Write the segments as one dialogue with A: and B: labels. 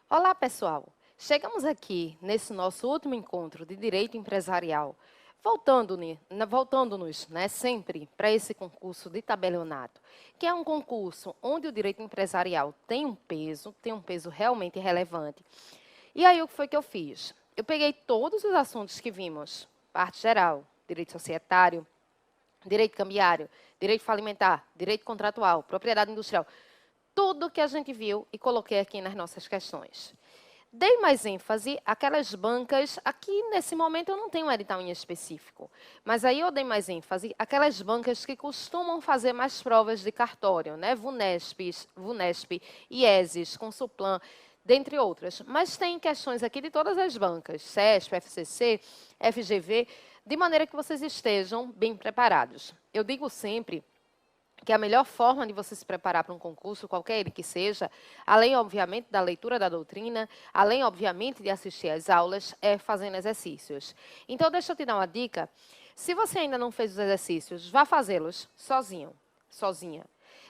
A: Olá, pessoal! Chegamos aqui nesse nosso último encontro de Direito Empresarial, voltando-nos sempre para esse concurso de tabelionato, que é um concurso onde o direito empresarial tem um peso realmente relevante. E aí, o que foi que eu fiz? Eu peguei todos os assuntos que vimos, parte geral, direito societário, direito cambiário, direito falimentar, direito contratual, propriedade industrial, tudo que a gente viu e coloquei aqui nas nossas questões. Dei mais ênfase àquelas bancas, aqui nesse momento eu não tenho um edital em específico, mas aí eu dei mais ênfase àquelas bancas que costumam fazer mais provas de cartório, né? VUNESP, IESES, Consulplan, dentre outras. Mas tem questões aqui de todas as bancas, CESP, FCC, FGV, de maneira que vocês estejam bem preparados. Eu digo sempre que a melhor forma de você se preparar para um concurso, qualquer ele que seja, além, obviamente, da leitura da doutrina, além, obviamente, de assistir às aulas, é fazendo exercícios. Então, deixa eu te dar uma dica. Se você ainda não fez os exercícios, vá fazê-los sozinho, sozinha.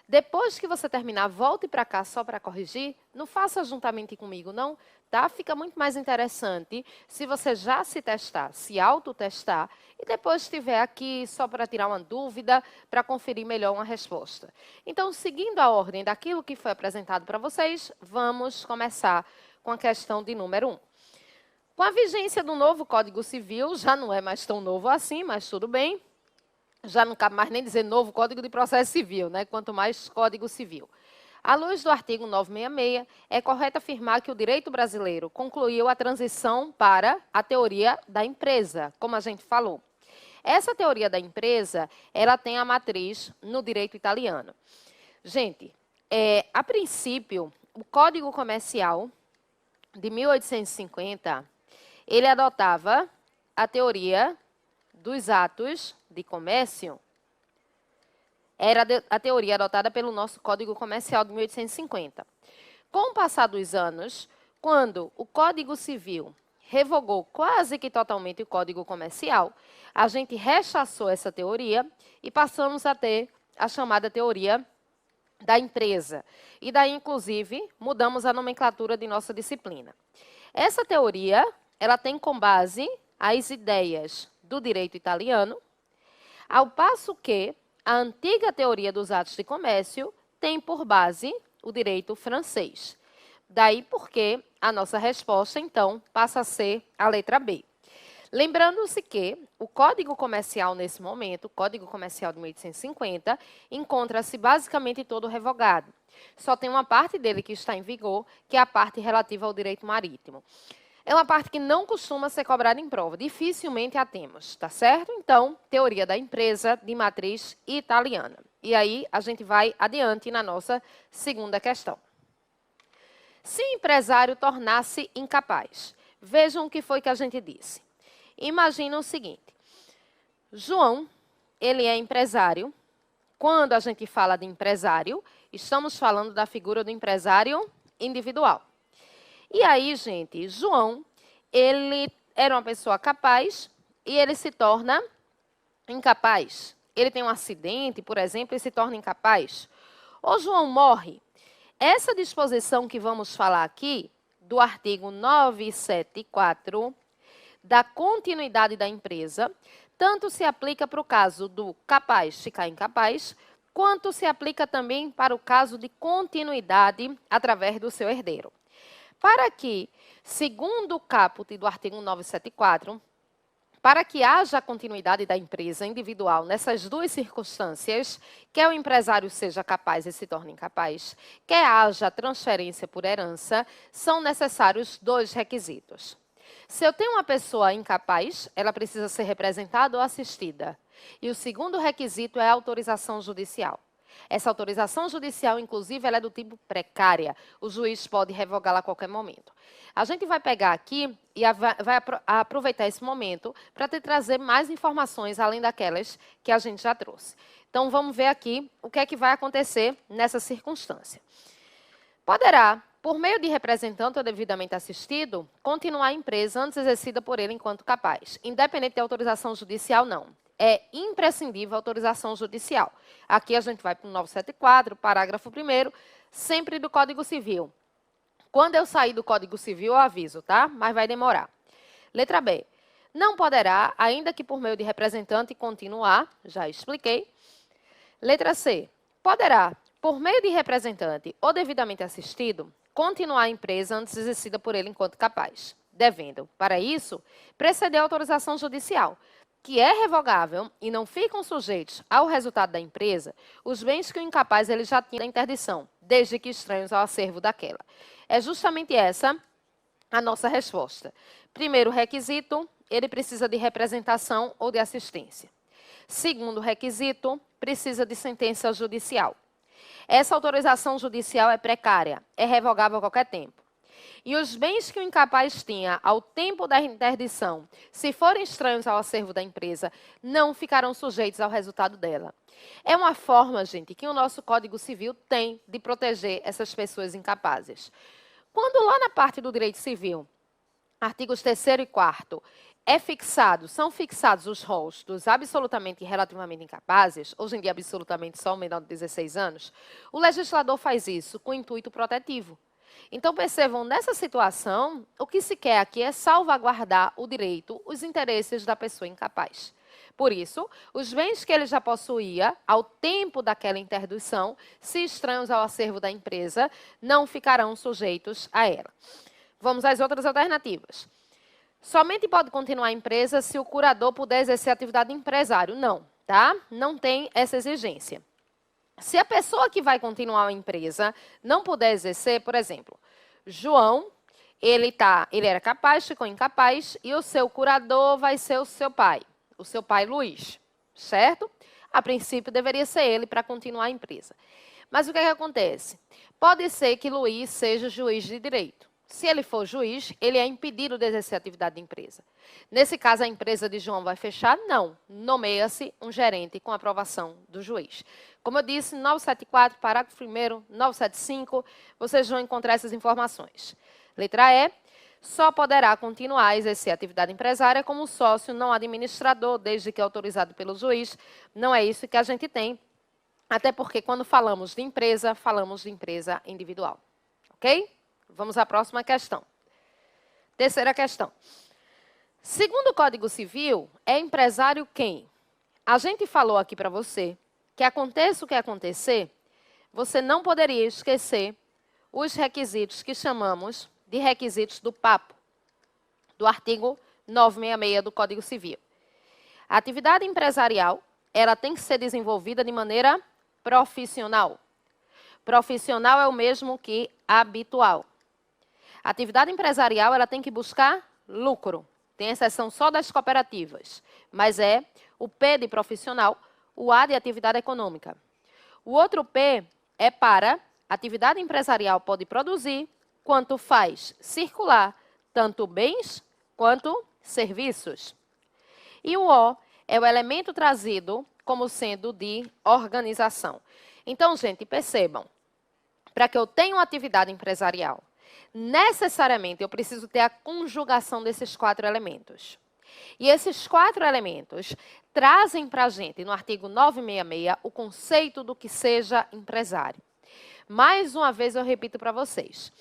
A: Depois que você terminar, volte para cá só para corrigir. Não faça juntamente comigo, não. Tá? Fica muito mais interessante se você já se testar, se autotestar, e depois estiver aqui só para tirar uma dúvida, para conferir melhor uma resposta. Então, seguindo a ordem daquilo que foi apresentado para vocês, vamos começar com a questão de número 1. Com a vigência do novo Código Civil, já não é mais tão novo assim, mas tudo bem. Já não cabe mais nem dizer novo Código de Processo Civil, né? Quanto mais Código Civil. À luz do artigo 966, é correto afirmar que o direito brasileiro concluiu a transição para a teoria da empresa, como a gente falou. Essa teoria da empresa, ela tem a matriz no direito italiano. Gente, a princípio, o Código Comercial de 1850, ele adotava a teoria dos atos de comércio. Era a teoria adotada pelo nosso Código Comercial de 1850. Com o passar dos anos, quando o Código Civil revogou quase que totalmente o Código Comercial, a gente rechaçou essa teoria e passamos a ter a chamada teoria da empresa. E daí, inclusive, mudamos a nomenclatura de nossa disciplina. Essa teoria, ela tem como base as ideias do direito italiano, ao passo que a antiga teoria dos atos de comércio tem por base o direito francês. Daí porque a nossa resposta, então, passa a ser a letra B. Lembrando-se que o Código Comercial, nesse momento, o Código Comercial de 1850, encontra-se basicamente todo revogado. Só tem uma parte dele que está em vigor, que é a parte relativa ao direito marítimo. É uma parte que não costuma ser cobrada em prova, dificilmente a temos, tá certo? Então, teoria da empresa de matriz italiana. E aí, a gente vai adiante na nossa segunda questão. Se o empresário tornasse incapaz, vejam o que foi que a gente disse. Imagina o seguinte, João, ele é empresário. Quando a gente fala de empresário, estamos falando da figura do empresário individual. E aí, gente, João, ele era uma pessoa capaz e ele se torna incapaz. Ele tem um acidente, por exemplo, e se torna incapaz. Ou João morre. Essa disposição que vamos falar aqui, do artigo 974, da continuidade da empresa, tanto se aplica para o caso do capaz ficar incapaz, quanto se aplica também para o caso de continuidade através do seu herdeiro. Para que, segundo o caput do artigo 974, para que haja continuidade da empresa individual nessas duas circunstâncias, quer o empresário seja capaz e se torne incapaz, quer haja transferência por herança, são necessários dois requisitos. Se eu tenho uma pessoa incapaz, ela precisa ser representada ou assistida. E o segundo requisito é a autorização judicial. Essa autorização judicial, inclusive, ela é do tipo precária. O juiz pode revogá-la a qualquer momento. A gente vai pegar aqui e vai aproveitar esse momento para te trazer mais informações, além daquelas que a gente já trouxe. Então, vamos ver aqui o que é que vai acontecer nessa circunstância. Poderá, por meio de representante ou devidamente assistido, continuar a empresa antes exercida por ele enquanto capaz, independente de autorização judicial, não. É imprescindível a autorização judicial. Aqui a gente vai para o 974, parágrafo 1º, sempre do Código Civil. Quando eu sair do Código Civil, eu aviso, tá? Mas vai demorar. Letra B. Não poderá, ainda que por meio de representante, continuar. Já expliquei. Letra C. Poderá, por meio de representante ou devidamente assistido, continuar a empresa antes exercida por ele enquanto capaz, devendo, para isso, preceder a autorização judicial, que é revogável e não ficam sujeitos ao resultado da empresa os bens que o incapaz ele já tinha da interdição, desde que estranhos ao acervo daquela. É justamente essa a nossa resposta. Primeiro requisito, ele precisa de representação ou de assistência. Segundo requisito, precisa de sentença judicial. Essa autorização judicial é precária, é revogável a qualquer tempo. E os bens que o incapaz tinha ao tempo da interdição, se forem estranhos ao acervo da empresa, não ficarão sujeitos ao resultado dela. É uma forma, gente, que o nosso Código Civil tem de proteger essas pessoas incapazes. Quando lá na parte do direito civil, artigos 3º e 4º, são fixados os rolos dos absolutamente e relativamente incapazes, hoje em dia absolutamente só o menor de 16 anos, o legislador faz isso com intuito protetivo. Então, percebam, nessa situação, o que se quer aqui é salvaguardar o direito, os interesses da pessoa incapaz. Por isso, os bens que ele já possuía ao tempo daquela interdição, se estranhos ao acervo da empresa, não ficarão sujeitos a ela. Vamos às outras alternativas. Somente pode continuar a empresa se o curador puder exercer atividade de empresário. Não, tá? Não tem essa exigência. Se a pessoa que vai continuar a empresa não puder exercer, por exemplo, João, ele era capaz, ficou incapaz, e o seu curador vai ser o seu pai Luiz, certo? A princípio, deveria ser ele para continuar a empresa. Mas o que é que acontece? Pode ser que Luiz seja juiz de direito. Se ele for juiz, ele é impedido de exercer a atividade de empresa. Nesse caso, a empresa de João vai fechar? Não. Nomeia-se um gerente com aprovação do juiz. Como eu disse, 974, parágrafo 1º, 975, vocês vão encontrar essas informações. Letra E. Só poderá continuar a exercer a atividade empresária como sócio não administrador, desde que autorizado pelo juiz. Não é isso que a gente tem, até porque quando falamos de empresa individual. Ok? Vamos à próxima questão. Terceira questão. Segundo o Código Civil, é empresário quem? A gente falou aqui para você que aconteça o que acontecer, você não poderia esquecer os requisitos que chamamos de requisitos do PAPO, do artigo 966 do Código Civil. A atividade empresarial, ela tem que ser desenvolvida de maneira profissional. Profissional é o mesmo que habitual. A atividade empresarial, ela tem que buscar lucro. Tem exceção só das cooperativas, mas é o P de profissional, o A de atividade econômica. O outro P é para atividade empresarial pode produzir, quanto faz circular tanto bens quanto serviços. E o O é o elemento trazido como sendo de organização. Então, gente, percebam, para que eu tenha uma atividade empresarial, necessariamente eu preciso ter a conjugação desses 4 elementos. E esses 4 elementos trazem para a gente, no artigo 966, o conceito do que seja empresário. Mais uma vez eu repito para vocês.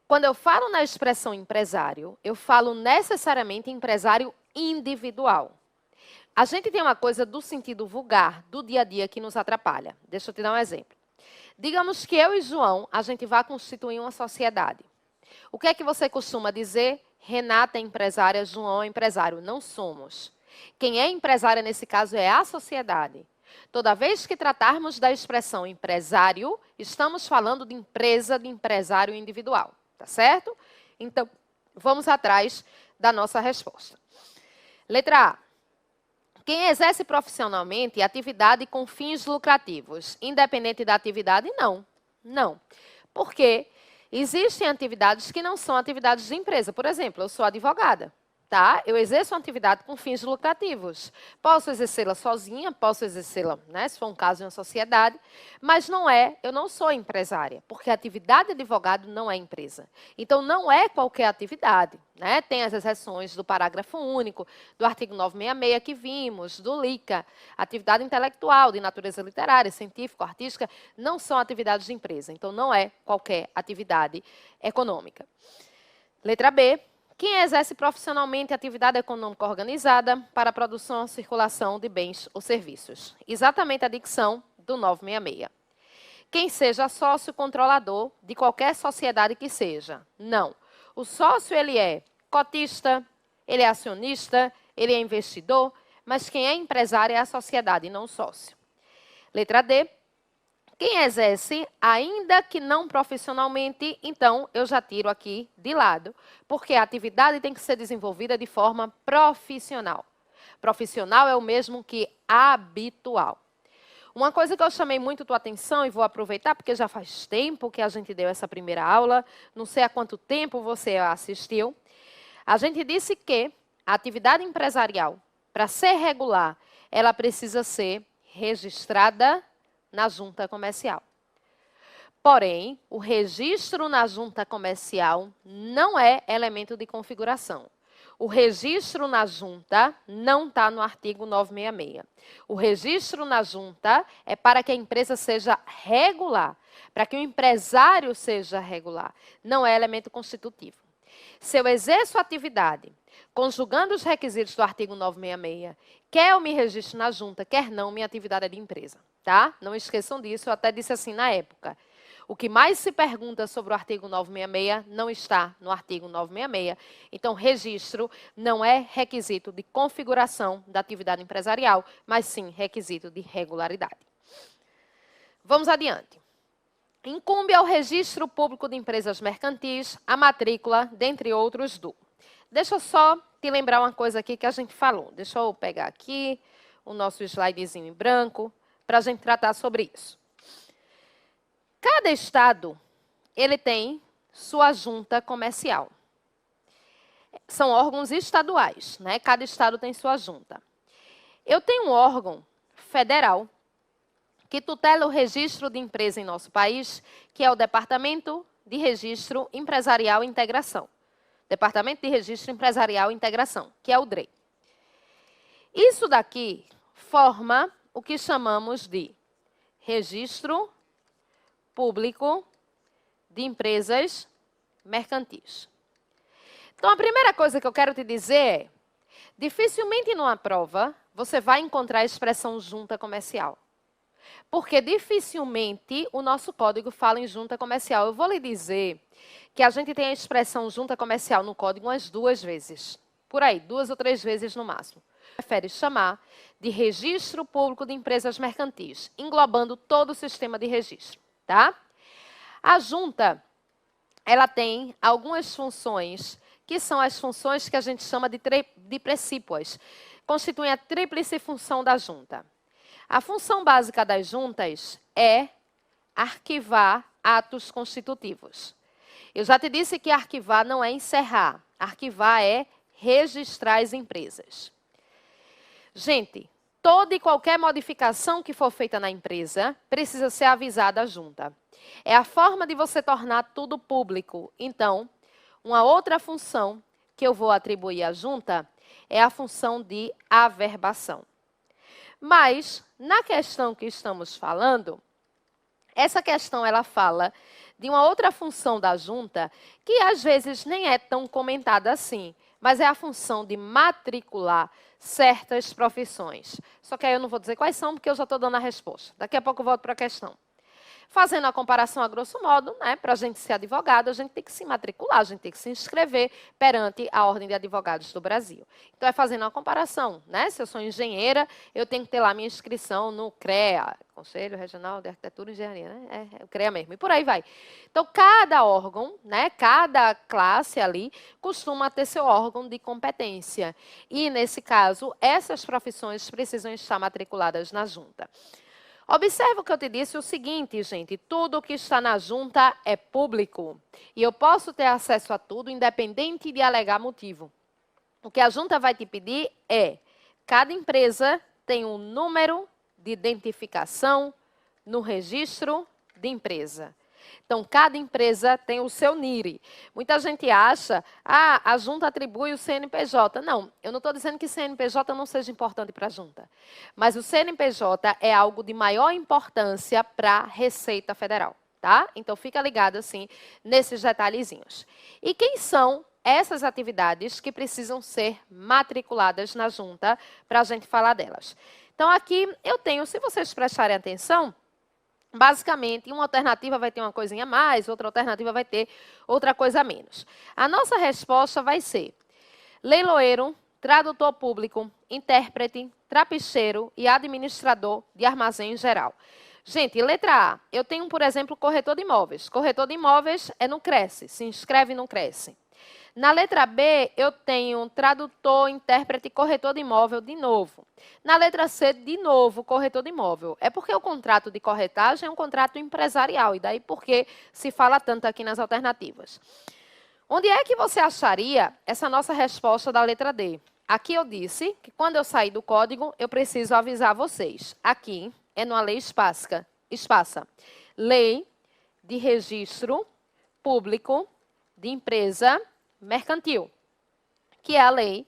A: Quando eu falo na expressão empresário, eu falo necessariamente empresário individual. A gente tem uma coisa do sentido vulgar, do dia a dia, que nos atrapalha. Deixa eu te dar um exemplo. Digamos que eu e João, a gente vai constituir uma sociedade. O que é que você costuma dizer? Renata é empresária, João é empresário. Não somos. Quem é empresária nesse caso é a sociedade. Toda vez que tratarmos da expressão empresário, estamos falando de empresa, de empresário individual. Tá certo? Então, vamos atrás da nossa resposta. Letra A. Quem exerce profissionalmente atividade com fins lucrativos, independente da atividade, não. Não. Porque existem atividades que não são atividades de empresa. Por exemplo, eu sou advogada, tá? Eu exerço uma atividade com fins lucrativos. Posso exercê-la sozinha, posso exercê-la, né, se for um caso em uma sociedade, mas eu não sou empresária, porque a atividade de advogado não é empresa. Então, não é qualquer atividade, né? Tem as exceções do parágrafo único, do artigo 966 que vimos, do LICA. Atividade intelectual, de natureza literária, científica, artística, não são atividades de empresa. Então, não é qualquer atividade econômica. Letra B. Quem exerce profissionalmente atividade econômica organizada para a produção ou circulação de bens ou serviços. Exatamente a dicção do 966. Quem seja sócio controlador de qualquer sociedade que seja. Não. O sócio, ele é cotista, ele é acionista, ele é investidor, mas quem é empresário é a sociedade, não o sócio. Letra D. Quem exerce, ainda que não profissionalmente, então eu já tiro aqui de lado, porque a atividade tem que ser desenvolvida de forma profissional. Profissional é o mesmo que habitual. Uma coisa que eu chamei muito tua atenção e vou aproveitar, porque já faz tempo que a gente deu essa primeira aula, não sei há quanto tempo você assistiu. A gente disse que a atividade empresarial, para ser regular, ela precisa ser registrada na junta comercial. Porém, o registro na junta comercial não é elemento de configuração. O registro na junta não está no artigo 966. O registro na junta é para que a empresa seja regular, para que o empresário seja regular. Não é elemento constitutivo. Se eu exerço atividade, conjugando os requisitos do artigo 966, quer eu me registre na junta, quer não, minha atividade é de empresa. Tá? Não esqueçam disso, eu até disse assim na época. O que mais se pergunta sobre o artigo 966 não está no artigo 966. Então, registro não é requisito de configuração da atividade empresarial, mas sim requisito de regularidade. Vamos adiante. Incumbe ao Registro Público de Empresas Mercantis a matrícula, dentre outros, do... Deixa eu só te lembrar uma coisa aqui que a gente falou. Deixa eu pegar aqui o nosso slidezinho em branco para a gente tratar sobre isso. Cada estado, ele tem sua junta comercial. São órgãos estaduais, né? Cada estado tem sua junta. Eu tenho um órgão federal que tutela o registro de empresa em nosso país, que é o Departamento de Registro Empresarial e Integração. Departamento de Registro Empresarial e Integração, que é o DREI. Isso daqui forma o que chamamos de Registro Público de Empresas Mercantis. Então, a primeira coisa que eu quero te dizer é, dificilmente numa prova você vai encontrar a expressão junta comercial. Porque dificilmente o nosso código fala em junta comercial. Eu vou lhe dizer que a gente tem a expressão junta comercial no código umas 2 vezes. Por aí, 2 ou 3 vezes no máximo. Prefere chamar de Registro Público de Empresas Mercantis, englobando todo o sistema de registro, tá? A junta, ela tem algumas funções, que são as funções que a gente chama de precípuas. Constituem a tríplice função da junta. A função básica das juntas é arquivar atos constitutivos. Eu já te disse que arquivar não é encerrar. Arquivar é registrar as empresas. Gente, toda e qualquer modificação que for feita na empresa precisa ser avisada à junta. É a forma de você tornar tudo público. Então, uma outra função que eu vou atribuir à junta é a função de averbação. Mas, na questão que estamos falando, essa questão ela fala de uma outra função da junta que às vezes nem é tão comentada assim, mas é a função de matricular certas profissões. Só que aí eu não vou dizer quais são, porque eu já estou dando a resposta. Daqui a pouco eu volto para a questão. Fazendo a comparação a grosso modo, né, para a gente ser advogado, a gente tem que se matricular, a gente tem que se inscrever perante a Ordem de Advogados do Brasil. Então, é fazendo uma comparação, né? Se eu sou engenheira, eu tenho que ter lá minha inscrição no CREA, Conselho Regional de Arquitetura e Engenharia, né? É o CREA mesmo, e por aí vai. Então, cada órgão, né, cada classe ali, costuma ter seu órgão de competência. E, nesse caso, essas profissões precisam estar matriculadas na junta. Observe o que eu te disse, o seguinte, gente, tudo que está na junta é público. E eu posso ter acesso a tudo, independente de alegar motivo. o que a junta vai te pedir é, cada empresa tem um número de identificação no registro de empresa. Então, cada empresa tem o seu NIRI. Muita gente acha, a junta atribui o CNPJ. Não, eu não estou dizendo que CNPJ não seja importante para a junta. Mas o CNPJ é algo de maior importância para a Receita Federal, tá? Então, fica ligado, assim, nesses detalhezinhos. E quem são essas atividades que precisam ser matriculadas na junta para a gente falar delas? Então, aqui eu tenho, se vocês prestarem atenção, basicamente, uma alternativa vai ter uma coisinha a mais, outra alternativa vai ter outra coisa a menos. A nossa resposta vai ser leiloeiro, tradutor público, intérprete, trapicheiro e administrador de armazém em geral. Gente, letra A, eu tenho, por exemplo, corretor de imóveis. Corretor de imóveis é no Cresce, se inscreve no Cresce. Na letra B, eu tenho tradutor, intérprete e corretor de imóvel de novo. Na letra C, de novo, corretor de imóvel. É porque o contrato de corretagem é um contrato empresarial, e daí porque se fala tanto aqui nas alternativas. Onde é que você acharia essa nossa resposta da letra D? Aqui eu disse que quando eu sair do código, eu preciso avisar vocês. Aqui é numa lei espaça. Lei de registro público de empresa mercantil, que é a lei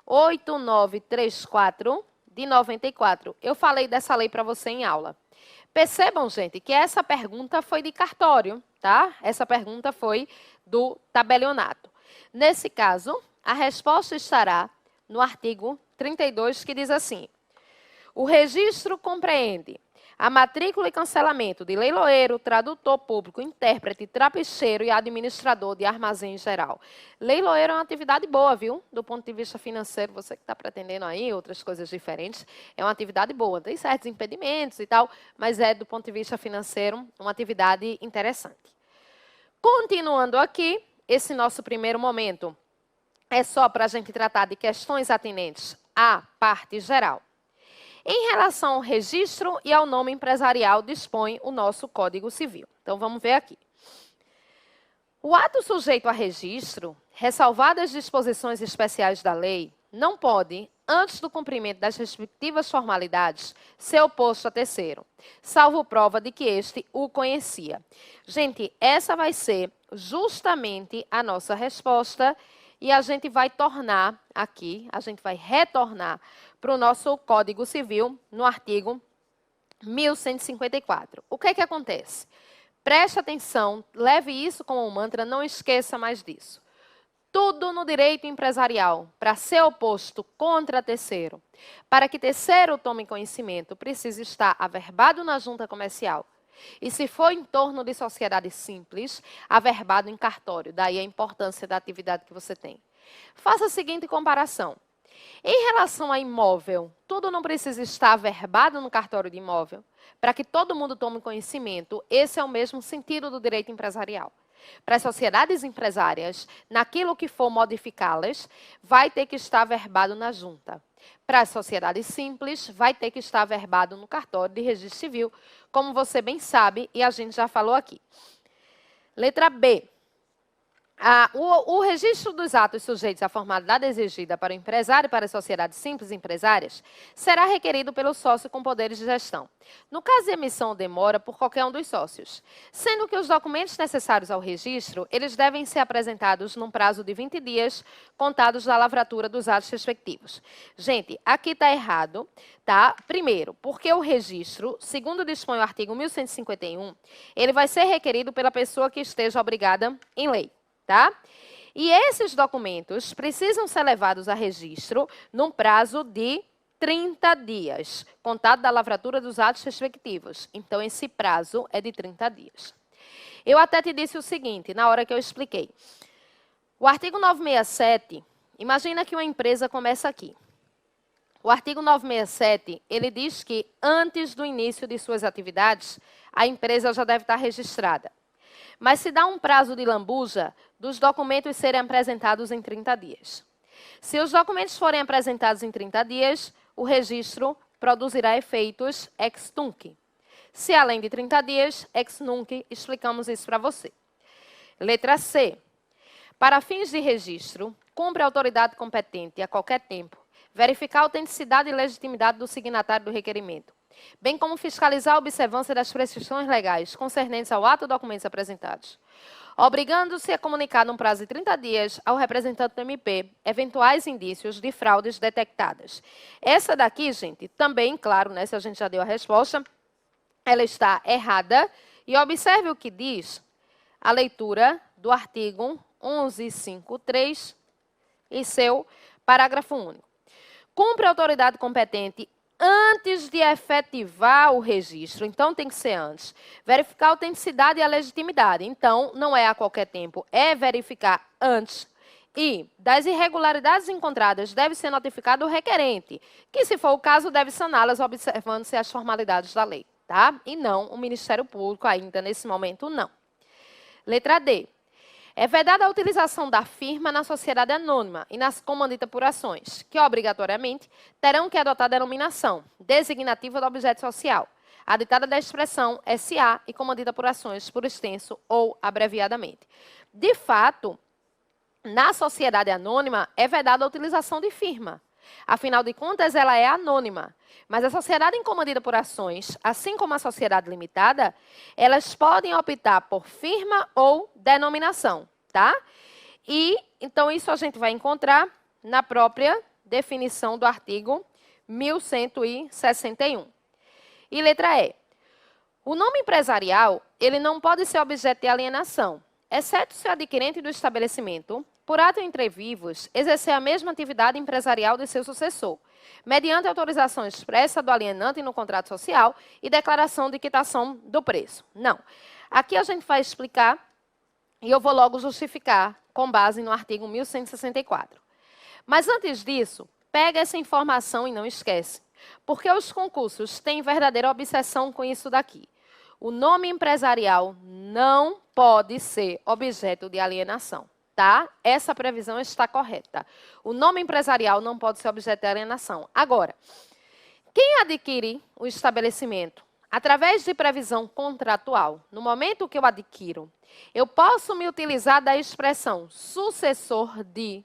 A: 8934 de 94. Eu falei dessa lei para você em aula. Percebam, gente, que essa pergunta foi de cartório, tá? Essa pergunta foi do tabelionato. Nesse caso, a resposta estará no artigo 32, que diz assim: o registro compreende a matrícula e cancelamento de leiloeiro, tradutor público, intérprete, trapicheiro e administrador de armazém em geral. Leiloeiro é uma atividade boa, viu? Do ponto de vista financeiro, você que está pretendendo aí outras coisas diferentes, é uma atividade boa. Tem certos impedimentos e tal, mas é, do ponto de vista financeiro, uma atividade interessante. Continuando aqui, esse nosso primeiro momento é só para a gente tratar de questões atinentes à parte geral. Em relação ao registro e ao nome empresarial, dispõe o nosso Código Civil. Então, vamos ver aqui. O ato sujeito a registro, ressalvadas as disposições especiais da lei, não pode, antes do cumprimento das respectivas formalidades, ser oposto a terceiro, salvo prova de que este o conhecia. Gente, essa vai ser justamente a nossa resposta e a gente vai tornar aqui, a gente vai retornar para o nosso Código Civil, no artigo 1154. O que é que acontece? Preste atenção, leve isso como um mantra, não esqueça mais disso. Tudo no direito empresarial, para ser oposto contra terceiro, para que terceiro tome conhecimento, precisa estar averbado na junta comercial. E se for em torno de sociedade simples, averbado em cartório. Daí a importância da atividade que você tem. Faça a seguinte comparação. Em relação a imóvel, tudo não precisa estar averbado no cartório de imóvel. Para que todo mundo tome conhecimento, esse é o mesmo sentido do direito empresarial. Para as sociedades empresárias, naquilo que for modificá-las, vai ter que estar averbado na junta. Para as sociedades simples, vai ter que estar averbado no cartório de registro civil, como você bem sabe e a gente já falou aqui. Letra B. O registro dos atos sujeitos à formalidade exigida para o empresário e para as sociedades simples empresárias será requerido pelo sócio com poderes de gestão, no caso de emissão ou demora por qualquer um dos sócios, sendo que os documentos necessários ao registro, eles devem ser apresentados num prazo de 20 dias, contados da lavratura dos atos respectivos. Gente, aqui está errado, tá? Primeiro, porque o registro, segundo dispõe o artigo 1151, ele vai ser requerido pela pessoa que esteja obrigada em lei. Tá? E esses documentos precisam ser levados a registro num prazo de 30 dias, contado da lavratura dos atos respectivos. Então, esse prazo é de 30 dias. Eu até te disse o seguinte, na hora que eu expliquei. O artigo 967, imagina que uma empresa começa aqui. O artigo 967, ele diz que antes do início de suas atividades, a empresa já deve estar registrada. Mas se dá um prazo de lambuja dos documentos serem apresentados em 30 dias. Se os documentos forem apresentados em 30 dias, o registro produzirá efeitos ex tunc. Se além de 30 dias, ex nunc, explicamos isso para você. Letra C. Para fins de registro, cumpre a autoridade competente a qualquer tempo verificar a autenticidade e legitimidade do signatário do requerimento, bem como fiscalizar a observância das prescrições legais concernentes ao ato ou documentos apresentados, obrigando-se a comunicar num prazo de 30 dias ao representante do MP eventuais indícios de fraudes detectadas. Essa daqui, gente, também, claro, né, se a gente já deu a resposta, ela está errada. E observe o que diz a leitura do artigo 1153 e seu parágrafo único. Cumpre a autoridade competente antes de efetivar o registro, então tem que ser antes, verificar a autenticidade e a legitimidade, então não é a qualquer tempo, é verificar antes. E das irregularidades encontradas deve ser notificado o requerente, que se for o caso deve saná-las observando-se as formalidades da lei, tá? E não o Ministério Público ainda nesse momento não. Letra D. É vedada a utilização da firma na sociedade anônima e nas comanditas por ações, que obrigatoriamente terão que adotar a denominação designativa do objeto social, aditada da expressão SA e comandita por ações por extenso ou abreviadamente. De fato, na sociedade anônima é vedada a utilização de firma. Afinal de contas, ela é anônima. Mas a sociedade em comandita por ações, assim como a sociedade limitada, elas podem optar por firma ou denominação, tá? E, então, isso a gente vai encontrar na própria definição do artigo 1161. E letra E. O nome empresarial, ele não pode ser objeto de alienação, exceto se o adquirente do estabelecimento, por ato entre vivos, exercer a mesma atividade empresarial de seu sucessor, mediante autorização expressa do alienante no contrato social e declaração de quitação do preço. Não. Aqui a gente vai explicar e eu vou logo justificar com base no artigo 1164. Mas antes disso, pega essa informação e não esquece, porque os concursos têm verdadeira obsessão com isso daqui. O nome empresarial não pode ser objeto de alienação. Tá? Essa previsão está correta. O nome empresarial não pode ser objeto de alienação. Agora, quem adquire o estabelecimento através de previsão contratual, no momento que eu adquiro, eu posso me utilizar da expressão sucessor de,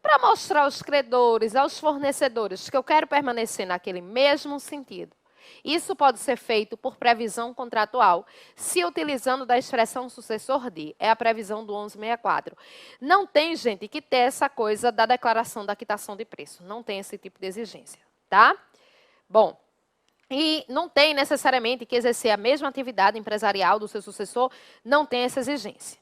A: para mostrar aos credores, aos fornecedores, que eu quero permanecer naquele mesmo sentido. Isso pode ser feito por previsão contratual, se utilizando da expressão sucessor de. É a previsão do 1164. Não tem, gente, que ter essa coisa da declaração da quitação de preço. Não tem esse tipo de exigência, tá? Bom, e não tem necessariamente que exercer a mesma atividade empresarial do seu sucessor, não tem essa exigência.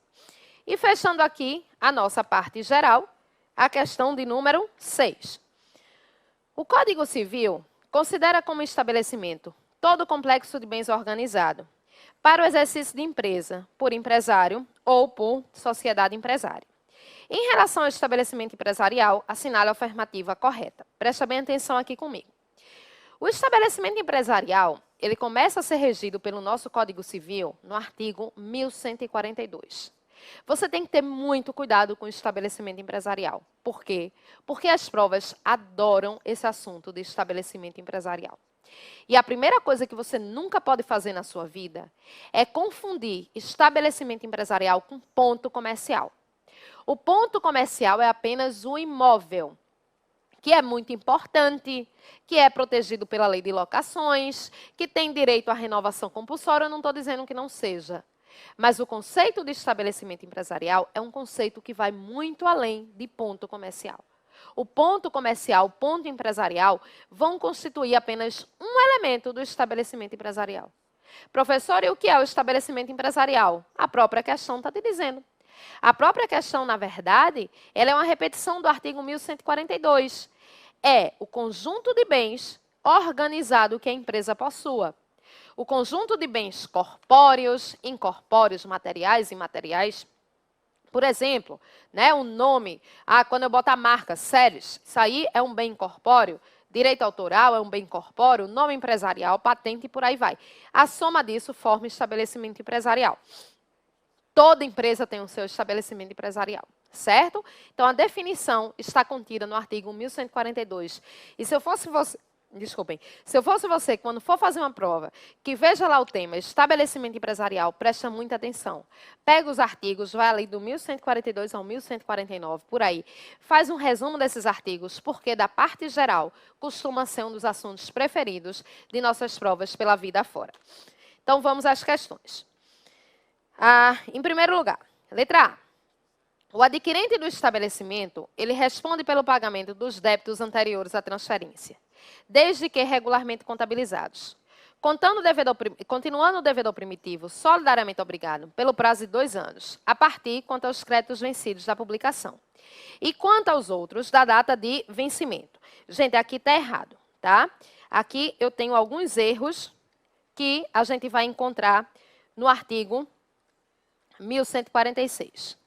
A: E fechando aqui a nossa parte geral, a questão de número 6. O Código Civil considera como estabelecimento todo o complexo de bens organizado para o exercício de empresa por empresário ou por sociedade empresária. Em relação ao estabelecimento empresarial, assinale a afirmativa correta. Presta bem atenção aqui comigo. O estabelecimento empresarial, ele começa a ser regido pelo nosso Código Civil no artigo 1142. Você tem que ter muito cuidado com o estabelecimento empresarial. Por quê? Porque as provas adoram esse assunto de estabelecimento empresarial. E a primeira coisa que você nunca pode fazer na sua vida é confundir estabelecimento empresarial com ponto comercial. O ponto comercial é apenas um imóvel, que é muito importante, que é protegido pela lei de locações, que tem direito à renovação compulsória. Eu não estou dizendo que não seja. Mas o conceito de estabelecimento empresarial é um conceito que vai muito além de ponto comercial. O ponto comercial, o ponto empresarial, vão constituir apenas um elemento do estabelecimento empresarial. Professor, e o que é o estabelecimento empresarial? A própria questão está te dizendo. A própria questão, na verdade, ela é uma repetição do artigo 1142. É o conjunto de bens organizado que a empresa possua. O conjunto de bens corpóreos, incorpóreos, materiais e imateriais. Por exemplo, né, o nome, quando eu boto a marca Ceres, isso aí é um bem corpóreo, direito autoral é um bem corpóreo, nome empresarial, patente e por aí vai. A soma disso forma estabelecimento empresarial. Toda empresa tem o seu estabelecimento empresarial, certo? Então, a definição está contida no artigo 1142. E se eu fosse Desculpem. Se eu fosse você, quando for fazer uma prova, que veja lá o tema estabelecimento empresarial, presta muita atenção. Pega os artigos, vai ali do 1142 ao 1149, por aí. Faz um resumo desses artigos, porque da parte geral costuma ser um dos assuntos preferidos de nossas provas pela vida afora. Então, vamos às questões. Em primeiro lugar, letra A. O adquirente do estabelecimento, ele responde pelo pagamento dos débitos anteriores à transferência, desde que regularmente contabilizados. Continuando o devedor primitivo solidariamente obrigado pelo prazo de 2 anos, a partir quanto aos créditos vencidos da publicação. E quanto aos outros, da data de vencimento. Gente, aqui está errado, tá? Aqui eu tenho alguns erros que a gente vai encontrar no artigo 1146.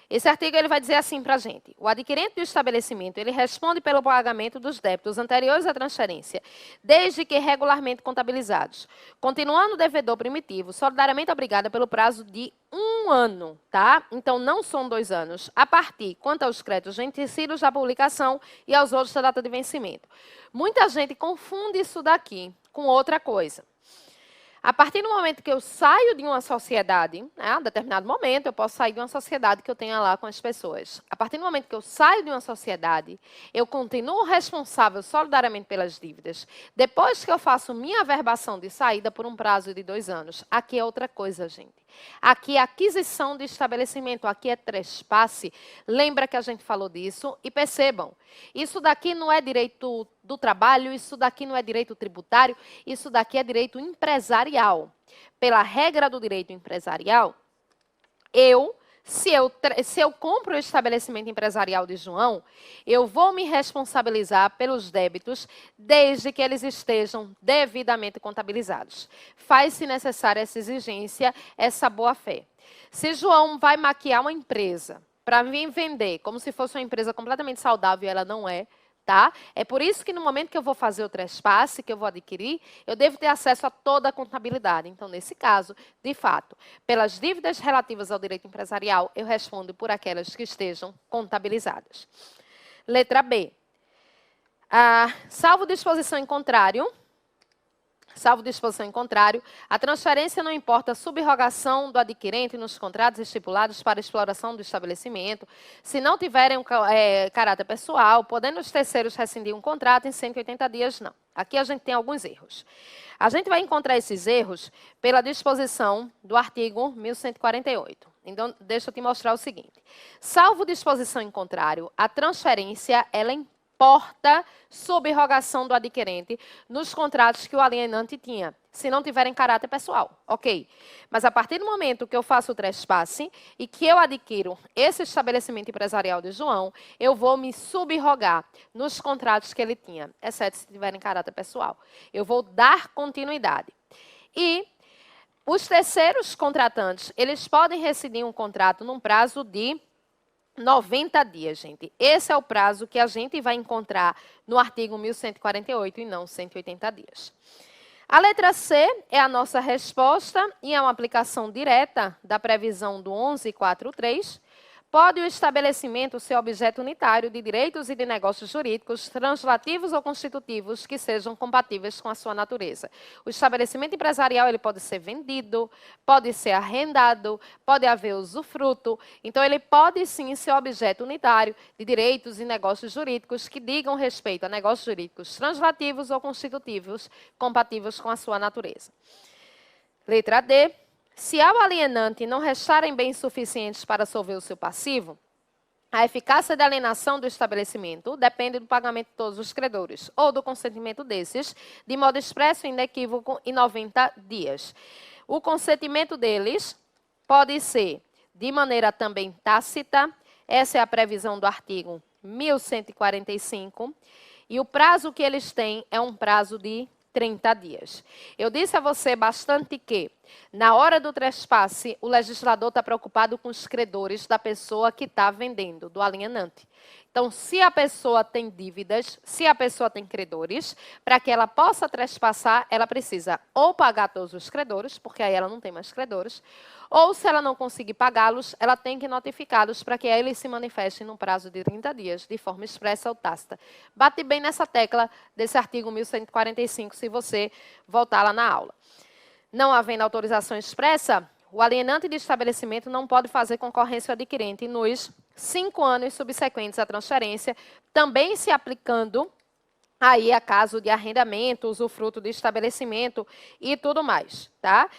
A: Esse artigo ele vai dizer assim para a gente: o adquirente do estabelecimento ele responde pelo pagamento dos débitos anteriores à transferência, desde que regularmente contabilizados, continuando o devedor primitivo solidariamente obrigado pelo prazo de 1 ano, tá? Então, não são 2 anos, a partir quanto aos créditos vencidos da publicação e aos outros da data de vencimento. Muita gente confunde isso daqui com outra coisa. A partir do momento que eu saio de uma sociedade, a determinado momento, eu posso sair de uma sociedade que eu tenha lá com as pessoas. A partir do momento que eu saio de uma sociedade, eu continuo responsável solidariamente pelas dívidas. Depois que eu faço minha averbação de saída por um prazo de 2 anos, aqui é outra coisa, gente. Aqui é aquisição de estabelecimento, aqui é trespasse. Lembra que a gente falou disso? E percebam, isso daqui não é direito do trabalho, isso daqui não é direito tributário, isso daqui é direito empresarial. Pela regra do direito empresarial, se eu compro o estabelecimento empresarial de João, eu vou me responsabilizar pelos débitos desde que eles estejam devidamente contabilizados. Faz-se necessária essa exigência, essa boa-fé. Se João vai maquiar uma empresa para vir vender como se fosse uma empresa completamente saudável, ela não é, tá? É por isso que no momento que eu vou fazer o trespasse, que eu vou adquirir, eu devo ter acesso a toda a contabilidade. Então, nesse caso, de fato, pelas dívidas relativas ao direito empresarial, eu respondo por aquelas que estejam contabilizadas. Letra B. Salvo disposição em contrário, a transferência não importa a subrogação do adquirente nos contratos estipulados para exploração do estabelecimento, se não tiverem caráter pessoal, podendo os terceiros rescindir um contrato em 180 dias, não. Aqui a gente tem alguns erros. A gente vai encontrar esses erros pela disposição do artigo 1148. Então, deixa eu te mostrar o seguinte. Salvo disposição em contrário, a transferência, ela importa subrogação do adquirente nos contratos que o alienante tinha, se não tiverem caráter pessoal, ok? Mas a partir do momento que eu faço o trespasse e que eu adquiro esse estabelecimento empresarial de João, eu vou me subrogar nos contratos que ele tinha, exceto se tiverem caráter pessoal. Eu vou dar continuidade. E os terceiros contratantes, eles podem rescindir um contrato num prazo de 90 dias, gente. Esse é o prazo que a gente vai encontrar no artigo 1148 e não 180 dias. A letra C é a nossa resposta e é uma aplicação direta da previsão do 1143. Pode o estabelecimento ser objeto unitário de direitos e de negócios jurídicos, translativos ou constitutivos, que sejam compatíveis com a sua natureza. O estabelecimento empresarial ele pode ser vendido, pode ser arrendado, pode haver usufruto. Então, ele pode sim ser objeto unitário de direitos e negócios jurídicos que digam respeito a negócios jurídicos translativos ou constitutivos, compatíveis com a sua natureza. Letra D. Se ao alienante não restarem bens suficientes para solver o seu passivo, a eficácia da alienação do estabelecimento depende do pagamento de todos os credores ou do consentimento desses, de modo expresso e inequívoco, em 90 dias. O consentimento deles pode ser de maneira também tácita, essa é a previsão do artigo 1145, e o prazo que eles têm é um prazo de 30 dias. Eu disse a você bastante que Na hora do trespasse, o legislador está preocupado com os credores da pessoa que está vendendo, do alienante. Então, se a pessoa tem dívidas, se a pessoa tem credores, para que ela possa trespassar, ela precisa ou pagar todos os credores, porque aí ela não tem mais credores, ou se ela não conseguir pagá-los, ela tem que notificá-los para que eles se manifestem no prazo de 30 dias, de forma expressa ou tácita. Bate bem nessa tecla desse artigo 1145, se você voltar lá na aula. Não havendo autorização expressa, o alienante de estabelecimento não pode fazer concorrência ao adquirente nos 5 anos subsequentes à transferência, também se aplicando aí a caso de arrendamento, usufruto de estabelecimento e tudo mais, tá?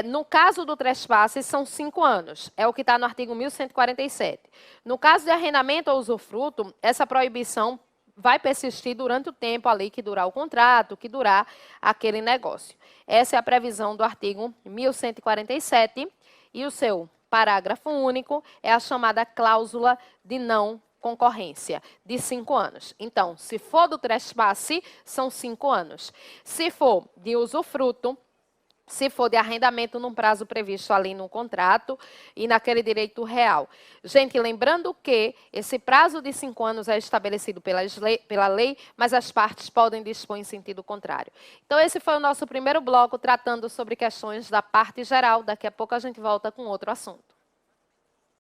A: No caso do trespasse, são 5 anos, é o que está no artigo 1147. No caso de arrendamento ou usufruto, essa proibição vai persistir durante o tempo ali que durar o contrato, que durar aquele negócio. Essa é a previsão do artigo 1147 e o seu parágrafo único é a chamada cláusula de não concorrência, de 5 anos. Então, se for do trespasse, são 5 anos. Se for de usufruto, se for de arrendamento num prazo previsto ali no contrato e naquele direito real. Gente, lembrando que esse prazo de 5 anos é estabelecido pela lei, mas as partes podem dispor em sentido contrário. Então, esse foi o nosso primeiro bloco tratando sobre questões da parte geral. Daqui a pouco a gente volta com outro assunto.